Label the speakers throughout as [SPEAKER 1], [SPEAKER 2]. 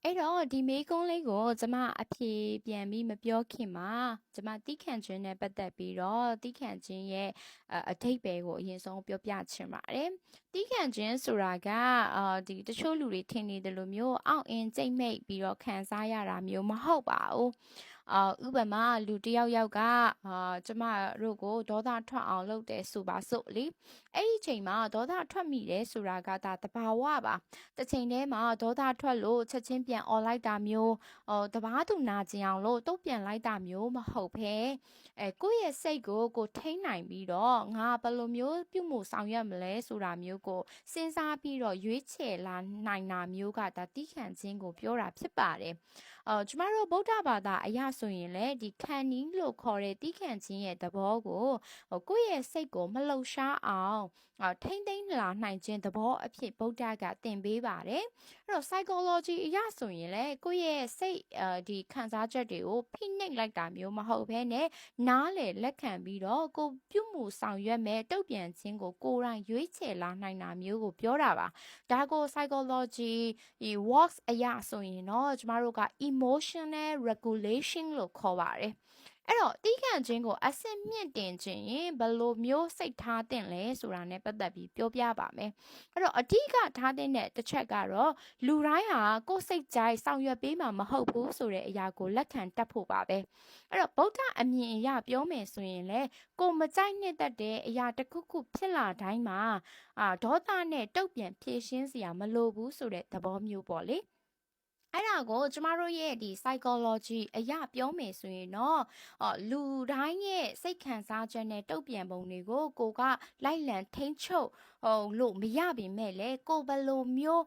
[SPEAKER 1] အဲ့တော့ဒီမေးခွန်းလေးကိုကျမအဖြေပြန်ပြီးမပြောခင်မှာကျမတီးခန့်ခြင်းနဲ့ပတ်သက်ပြီးတော့တီးခန့်ခြင်းရဲ့အဓိပ္ပာယ်ကိုအရင်ဆုံးပြောပြချင်ပါတယ်။တီးခန့်ခြင်းဆိုတာကဒီတချို့လူတွေထင်နေတယ်လို့မျိုးအောင့်အင်းကြိတ်မိတ်ပြီးတော့ခံစားရတာမျိုးမဟုတ်ပါဘူး။ဥပမာလူတစ်ယောက်ကကျမတို့ကိုဒေါသထွက်အောင်လုပ်တယ်ဆိုပါစို့လေ။အဲ့ဒီချိန်မှာဒေါသထွက်မိတယ်ဆိုတာကဒါတဘာဝပါ။တစ်ချိန်တည်းမှာဒေါသထွက်လို့ချက်ချင်းပြန်អော်လိုက်တာမျိုးတပားသူနာကျင်အောင်လို့တုတ်ပြန်လိုက်တာမျိုးမဟုတ်ဘဲကိုယ့်ရဲ့စိတ်ကိုကိုထိန်းနိုင်ပြီးတော့ငါဘယ်လိုမျိုးပြုမှုဆောင်ရွက်မလဲဆိုတာမျိုးကိုစဉ်းစားပြီးတော့ရွေးချယ်လာနိုင်တာမျိုးကဒါတိခန့်ခြင်းကိုပြောတာဖြစ်ပါတယ်ကျမတို့ဗုဒ္ဓဘာသာအရဆိုရင်လည်းဒီခန္နီးလို့ခေါ်တဲ့တိခန့်ခြင်းရဲ့သဘောကိုကိုယ့်ရဲ့စိတ်ကိုမလှုပ်ရှားအောင်ထိမ့်သိမ်းလာနိုင်ခြင်းသဘောအဖြစ်ဗုဒ္ဓကသင်ပေးပါတယ်အဲ့တော့ psychology အရဆိုရင်လည်းကိုယ့်ရဲ့စိတ်ဒီခံစားချက်တွေကိုဖိနှိပ်လိုက်တာမျိုးမဟုတ်ဘဲနဲ့နားလေလက်ခံပြီးတော့ကိုပြုမှုဆောင်ရွက်မဲ့တုတ်ပြန်ခြင်းကိုကိုယ်တိုင်ရွေးချယ်လာနိုင်တာမျိုးကိုပြောတာပါဒါကို psychology works အရဆိုရင်တော့ကျမတို့က emotional regulation လို့ခေါ်ပါတယ်အဲ့တော့တီးခန့်ခြင်းကိုအဆင့်မြင့်တင်ခြင်းရင်ဘယ်လိုမျိုးစိတ်ထားတင်လဲဆိုတာနဲ့ပတ်သက်ပြီးပြောပြပါမယ်အဲ့တော့အဓိကထားတဲ့တစ်ချက်ကတော့လူတိုင်းဟာကိုယ်စိတ်ကြိုက်ဆောင်ရွက်ပေးမှာမဟုတ်ဘူးဆိုတဲ့အရာကိုလက်ခံတတ်ဖို့ပါပဲအဲ့တော့ဗုဒ္ဓအမြင်အရပြောမယ်ဆိုရင်လေကိုမကြိုက်နှစ်သက်တဲ့အရာတစ်ခုခုဖြစ်လာတိုင်းမှာဒေါသနဲ့တုတ်ပြန်ဖြေရှင်းစရာမလိုဘူးဆိုတဲ့သဘောမျိုးပေါ့လေအဲ့ဒါကိုကျမတို့ရဲ့ဒီ psychology အရာပြောမယ်ဆိုရင်တော့လူတိုင်းရဲ့စိတ်ခံစားချက်နဲ့တုတ်ပြန်ပုံတွေကိုကိုကလိုက်လံထိန်းချုပ်လို့မရပေမဲ့လေကိုဘယ်လိုမျိုး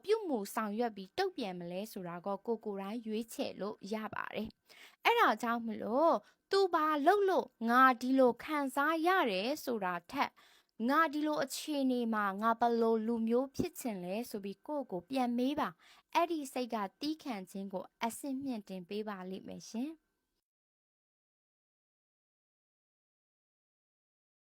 [SPEAKER 1] ပြုမှုဆောင်ရွက်ပြီးတုတ်ပြန်မလဲဆိုတာကိုကိုယ်တိုင်းရွေးချယ်လို့ရပါတယ်အဲ့ဒါကြောင့်မလို့သူဘာလုပ်လို့ငါဒီလိုခံစားရတယ်ဆိုတာထက်ငါဒီလိုအခြေအနေမှာငါဘယ်လိုလူမျိုးဖြစ်ချင်လဲဆိုပြီးကိုယ့်ကိုပြန်မေးပါအဲ့ဒီစိတ်ကတီးခန့်ခြင်းကိုအဆင့်မြင့်တင်ပေးပါလိမ့်မယ်ရှင်။